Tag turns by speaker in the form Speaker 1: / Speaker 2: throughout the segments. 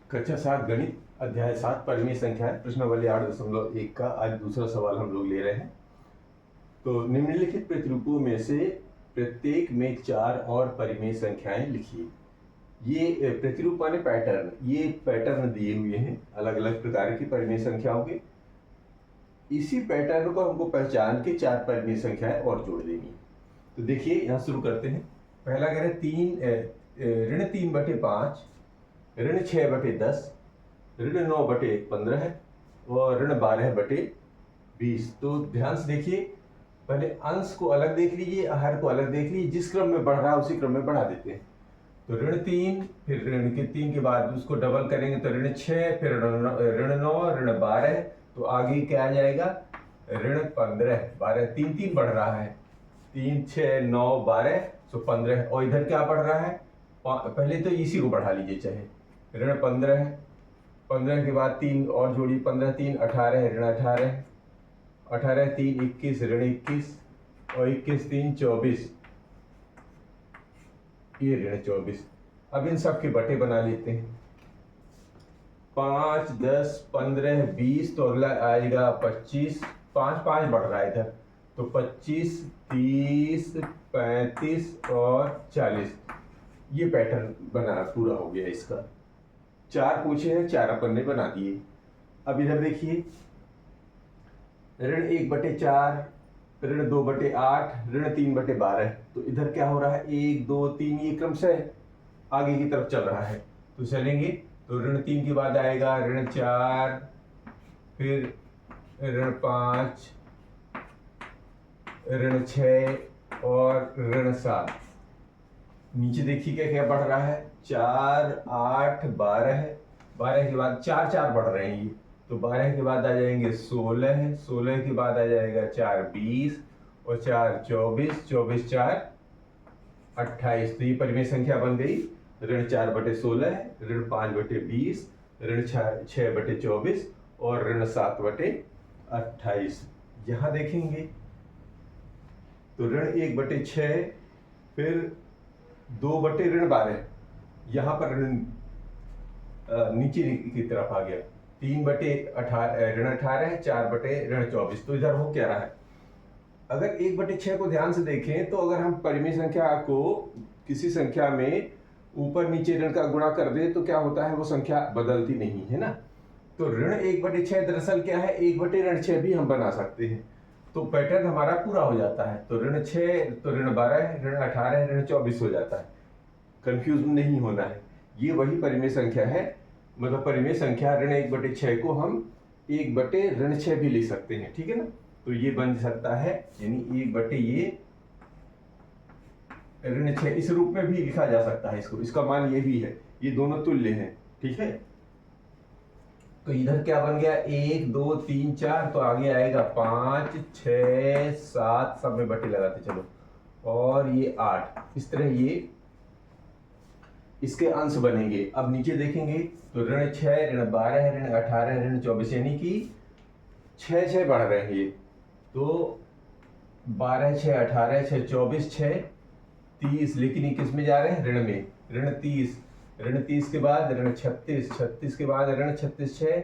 Speaker 1: कक्षा 7 गणित अध्याय 7 परिमेय संख्या है प्रश्नावली 8.1 का आज दूसरा सवाल हम लोग ले रहे हैं। तो निम्नलिखित प्रतिरूपों में से प्रत्येक में 4 और परिमेय संख्याएं लिखिए। ये प्रतिरूप माने पैटर्न, ये पैटर्न दिए हुए हैं अलग अलग प्रकार की परिमेय संख्याओं के। इसी पैटर्न को हमको पहचान के 4 परिमेय संख्याएं और जोड़ देनी। तो देखिए यहाँ शुरू करते हैं। पहला करें ऋण 3/5, ऋण 6/10, ऋण 9/15 है और ऋण 12/20। तो ध्यान से देखिए, पहले अंश को अलग देख लीजिए, हर को अलग देख लीजिए, जिस क्रम में बढ़ रहा है उसी क्रम में बढ़ा देते हैं। तो ऋण 3, फिर ऋण के 3 के बाद उसको डबल करेंगे तो ऋण 6, फिर ऋण 9, ऋण 12, तो आगे क्या आ जाएगा ऋण 15, 12, 3 बढ़ रहा है, 3, 6, 9, 12, तो 15। और इधर क्या बढ़ रहा है, पहले तो इसी को बढ़ा लीजिए, चाहे ऋण 15 है, 15 के बाद 3 और जोड़िए, 15, 3, 18 है, ऋण 18, 18, 3, 21, ऋण 21, और 21, 3, 24, ये ऋण 24। अब इन सब के बटे बना लेते हैं, 5, 10, 15, 20, तो अगला आएगा 25, 5, 5 बढ़ रहा है इधर, तो 25, 30, 35 और 40। ये पैटर्न बना पूरा हो गया इसका। 4 पूछे हैं, 4 अपन ने बना दिए। अब इधर देखिए, ऋण 1/4, ऋण 2/8, ऋण 3/12। तो इधर क्या हो रहा है, 1, 2, 3, ये क्रमशः आगे की तरफ चल रहा है। तो चलेंगे, तो ऋण 3 के बाद आएगा ऋण 4, फिर ऋण 5, ऋण 6 और ऋण 7। नीचे देखिए क्या क्या बढ़ रहा है, 4, 8, 12 है, 12 के बाद 4 4 बढ़ रहे हैं ये, तो 12 के बाद आ जाएंगे 16 है, 16 के बाद आ जाएगा 4, 20 और 4, 24, 24, 4, 28। तो ये परिमेय संख्या बन गई। ऋण 4/16 है, ऋण 5/20, ऋण 6/24 और ऋण 7/28। यहाँ देखेंगे तो ऋण 1/6, फिर 2/12, यहाँ पर नीचे की तरफ आ गया, 3/18 ऋण 18 है, 4/24। तो इधर हो क्या रहा है, अगर 1/6 को ध्यान से देखें तो अगर हम परिमेय संख्या को किसी संख्या में ऊपर नीचे ऋण का गुणा कर दे तो क्या होता है, वो संख्या बदलती नहीं है ना। तो ऋण 1/6 दरअसल क्या है, 1/6 भी हम बना सकते हैं, तो पैटर्न हमारा पूरा हो जाता है। तो ऋण 6, तो ऋण 12, ऋण 18, ऋण 24 हो जाता है। कंफ्यूज नहीं होना है, ये वही परिमेय संख्या है। मतलब परिमेय संख्या ऋण 1/6 को हम 1/6 भी लिख सकते हैं, ठीक है ना। तो ये बन सकता है, यानी 1/ये ऋण 6 इस रूप में भी लिखा जा सकता है इसको, इसका मान ये भी है, ये दोनों तुल्य हैं, ठीक है। तो इधर क्या बन गया, 1, 2, 3, 4, तो आगे आएगा 5, 6, 7, सब में बटे लगाते चलो, और ये 8। इस तरह ये इसके अंश बनेंगे। अब नीचे देखेंगे तो ऋण 6, ऋण 12, ऋण 18, ऋण 24, यानी कि 6 6 बढ़ रहे हैं ये। तो 12, 6, 18, 6, 24, 6, 30, लेकिन ये किस में जा रहे हैं, ऋण में, ऋण 30, ऋण 30 के बाद ऋण 36, 36 के बाद ऋण 36, 6,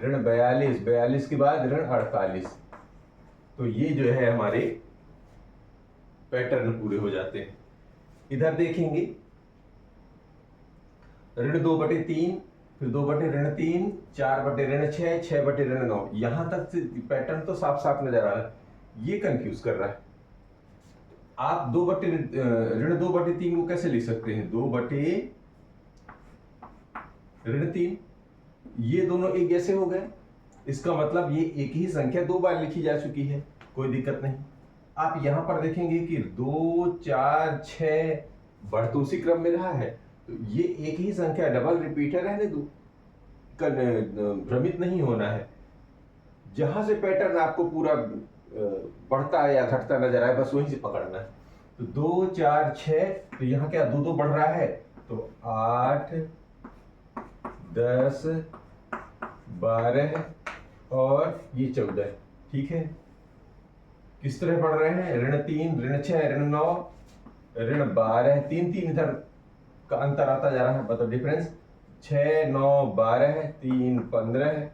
Speaker 1: ऋण 42, 42 के बाद ऋण 48। तो ये जो है हमारे पैटर्न पूरे हो जाते हैं। इधर देखेंगे ऋण 2/3, फिर 2/3, 4/6, 6/9। यहां तक से पैटर्न तो साफ साफ नजर आ रहा है, ये कंफ्यूज कर रहा है। आप ऋण 2/3 को कैसे लिख सकते हैं, 2/3, ये दोनों एक जैसे हो गए, इसका मतलब ये एक ही संख्या 2 बार लिखी जा चुकी है, कोई दिक्कत नहीं। आप यहां पर देखेंगे कि 2, 4, 6 बढ़ तो उसी क्रम में रहा है, तो ये एक ही संख्या डबल रिपीट है, रहने दो, भ्रमित नहीं होना है। जहां से पैटर्न आपको पूरा बढ़ता है या घटता नजर आए, बस वहीं से पकड़ना है। तो 2, 4, 6, तो यहाँ क्या 2 2 बढ़ रहा है, तो 8, 10, 12 और ये 14, ठीक है। किस तरह बढ़ रहे हैं, ऋण 3, ऋण 6, ऋण 9, ऋण 12, 3 3 इधर का अंतर आता जा रहा है, मतलब डिफरेंस 6 9 12, 3 15,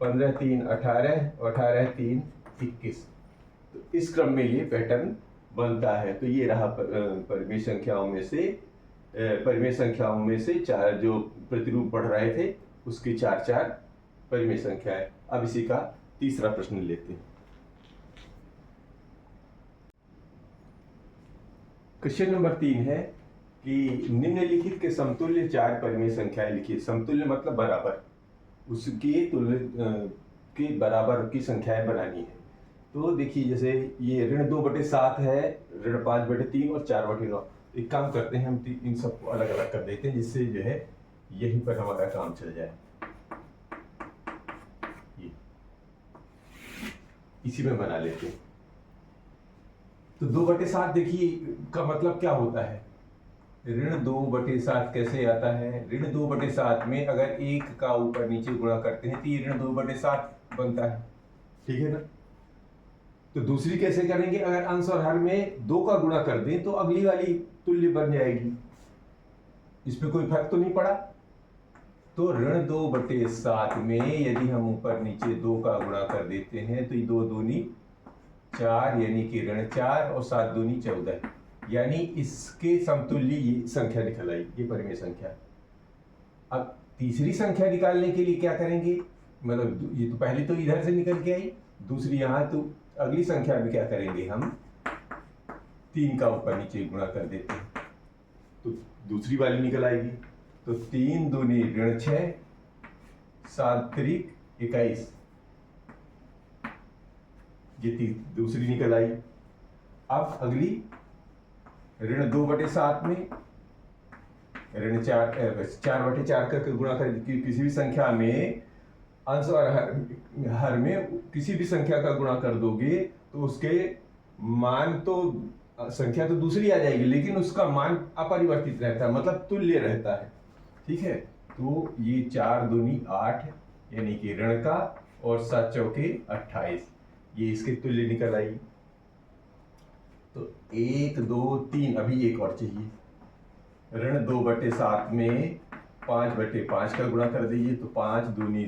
Speaker 1: 15 3 18, 18 3 21। तो इस क्रम में ये पैटर्न बनता है। तो ये रहा परिमेय संख्याओं में से चार जो प्रतिरूप पढ़ रहे थे उसकी चार चार परिमेय संख्याएं। अब इसी का तीसरा प्रश्न लेते हैं। क्वेश्चन नंबर 3 है कि निम्नलिखित के समतुल्य चार परिमेय संख्याएं लिखिए। समतुल्य मतलब बराबर, उसके तुल्य के बराबर की संख्याएं बनानी है। तो देखिए जैसे ये ऋण 2/7 है, ऋण 5/3 और 4/9। एक काम करते हैं, हम इन सबको अलग अलग कर देते हैं जिससे जो है यहीं पर हमारा काम चल जाए। ये इसी में बना लेते हैं। तो 2/7 देखिए का मतलब क्या होता है। ऋण 2/7 कैसे आता है। ऋण 2/7 में अगर एक का ऊपर नीचे गुणा करते हैं तो ये ऋण 2/7 बनता है, ठीक है ना। तो दूसरी कैसे करेंगे, अगर अंश और हर में 2 का गुणा कर दें तो अगली वाली तुल्य बन जाएगी। इसमें कोई फर्क तो नहीं पड़ा। तो ऋण 2/7 में यदि हम ऊपर नीचे 2 का गुणा कर देते हैं तो ये 2 दूनी 4, यानी कि ऋण 4 और 7 दूनी 14, यानी इसके समतुल्य ये संख्या निकल आई, ये परिमेय संख्या। अब तीसरी संख्या निकालने के लिए क्या करेंगे, मतलब ये तो पहली तो इधर से निकल के आई, दूसरी यहाँ, तो अगली संख्या में क्या करेंगे, हम 3 का ऊपर नीचे गुणा कर देते हैं तो दूसरी वाली निकल आएगी। तो 3 दूनी ऋण 6, 7 त्रिक 21, ये दूसरी निकल आई। अब अगली ऋण 2/7 में ऋण 4/4 का गुणा कर किसी भी संख्या में अंश और हर में किसी भी संख्या का गुणा कर दोगे तो उसके मान तो संख्या तो दूसरी आ जाएगी लेकिन उसका मान अपरिवर्तित रहता है, मतलब तुल्य रहता है, ठीक है। तो ये 4 दूनी 8, यानी कि ऋण का, और 7 चौके 28, ये इसके तुल्य निकल आई। तो 1 2 3, अभी एक और चाहिए। ऋण 2/7 में 5/5 का गुणा कर दीजिए तो 5 दूनी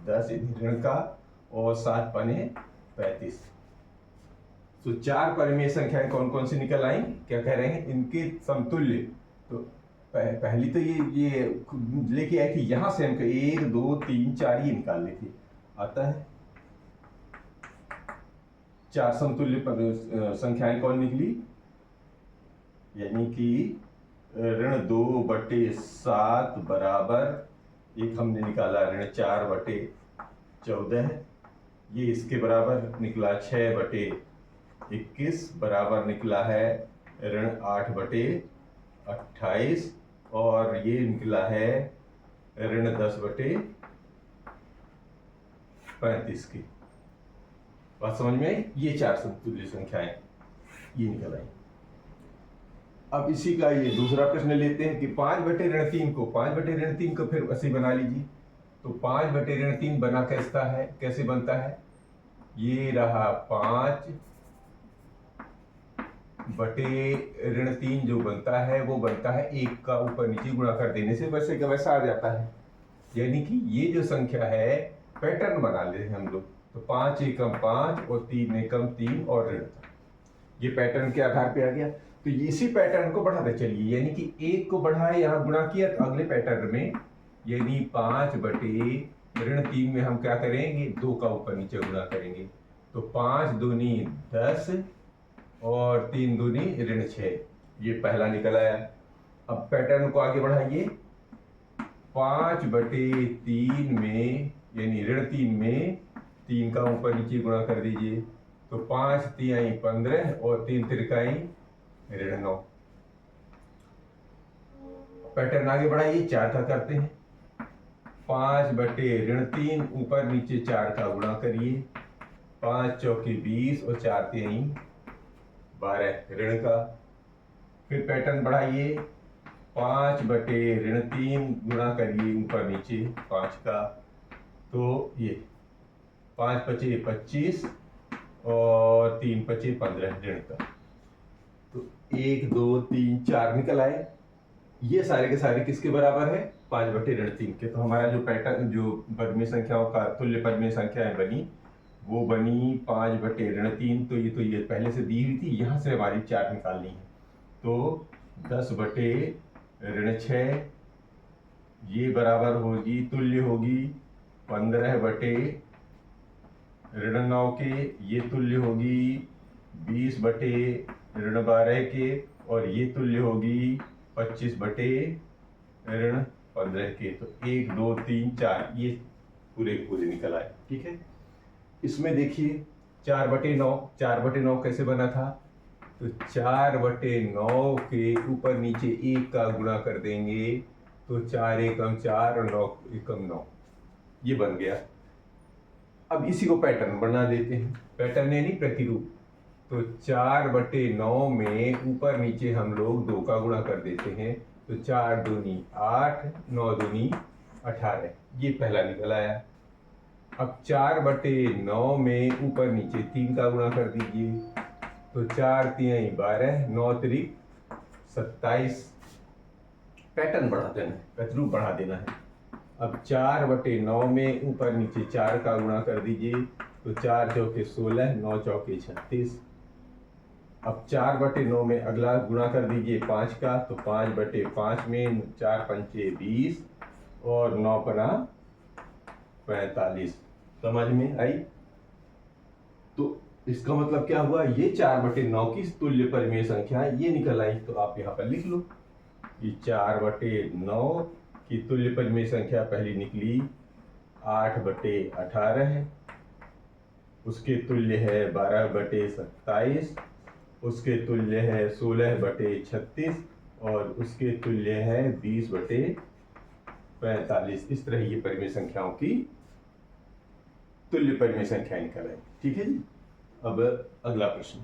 Speaker 1: 10 ऋण का, और 7 पने 35। तो चार परिमेय संख्याएं कौन कौन सी निकल आई, क्या कह रहे हैं, इनके समतुल्य। तो पहली तो ये लेके आए कि यहां से हमको 1 2 3 4 ये निकाल लेते, आता है। चार समतुल्य संख्याएं कौन निकली, यानी कि ऋण 2/7 बराबर, एक हमने निकाला ऋण 4/14, ये इसके बराबर निकला 6/21, बराबर निकला है ऋण 8/28, और ये निकला है ऋण 10/35 की। बात समझ में आई। ये चार समतुल्य संख्याएं ये निकल आई। अब इसी का ये दूसरा प्रश्न लेते हैं कि 5/3 को फिर ऐसे बना लीजिए। तो 5/3 बना कैसे बनता है, ये रहा 5/3 जो बनता है वो बनता है 1 का ऊपर नीचे गुणा कर देने से वैसे का वैसा आ जाता है। यानी कि ये जो संख्या है पैटर्न बना ले हम लोग। तो 5 एकम 5 और 3 एकम 3 और ऋण, ये पैटर्न के आधार पे आ गया। तो इसी पैटर्न को बढ़ाते चलिए, यानी कि 1 को बढ़ाए यहाँ गुणा किया तो अगले पैटर्न में, यानी 5/3 में हम क्या करेंगे, 2 का ऊपर नीचे गुणा करेंगे। तो 5 दूनी 10 और 3 दूनी ऋण 6, ये पहला निकल आया। अब पैटर्न को आगे बढ़ाइए, 5/3 में, यानी ऋण 3 में 3 का ऊपर नीचे गुणा कर दीजिए। तो 5 तिहाई 15 और 3 तिरकाई ऋण 9। पैटर्न आगे बढ़ाइए, 4 का करते हैं। 5/3 ऊपर नीचे 4 का गुणा करिए, 5 चौके 20 और 4 तिहाई 12 ऋण का। फिर पैटर्न बढ़ाइए, 5/3 गुणा करिए ऊपर नीचे 5 का, तो ये 5 पचे 25 और 3 पचे 15 ऋण का। तो 1 2 3 4 निकल आए। ये सारे के सारे किसके बराबर है, 5/3 के। तो हमारा जो पैटर्न, जो परिमेय संख्याओं का तुल्य परिमेय संख्याएं बनी, वो बनी 5/3। तो ये पहले से दी हुई थी, यहाँ से हमारी 4 निकालनी है। तो 10/6 ये बराबर होगी, तुल्य होगी 15/9 के। ये तुल्य होगी 20/12 के। और ये तुल्य होगी 25/15 के। तो 1 2 3 4 ये पूरे पूरे निकल आए। ठीक है, इसमें देखिए 4/9, 4/9 कैसे बना था? तो 4/9 के ऊपर नीचे 1 का गुणा कर देंगे, तो 4 एकम 4 और 9 एकम 9, ये बन गया। अब इसी को पैटर्न बना देते हैं, पैटर्न यानी प्रतिरूप। तो 4/9 में ऊपर नीचे हम लोग 2 का गुणा कर देते हैं, तो 4 दूनी 8, 9 दूनी 18, ये पहला निकल आया। अब 4/9 में ऊपर नीचे 3 का गुणा कर दीजिए, तो 4 3 12, 9 3 27, पैटर्न बढ़ा देना है, प्रतिरूप बढ़ा देना है। अब 4/9 में ऊपर नीचे 4 का गुणा कर दीजिए, तो 4 चौके 16, 9 चौके 36। अब 4/9 में अगला गुणा कर दीजिए 5 का, तो 5/5 में 4 पंचे 20 और 9 पना 45। समझ में आई? तो इसका मतलब क्या हुआ? ये 4/9 की तुल्य परिमेय संख्या ये निकल आई। तो आप यहाँ पर लिख लो, ये 4/9 की तुल्य परिमेय संख्या पहली निकली 8/18 है, उसके तुल्य है 12/27, उसके तुल्य है 16/36 और उसके तुल्य है 20/45। इस तरह ये परिमेय संख्याओं की तुल्य परिमेय संख्याएं निकल आई। ठीक है जी। अब अगला प्रश्न।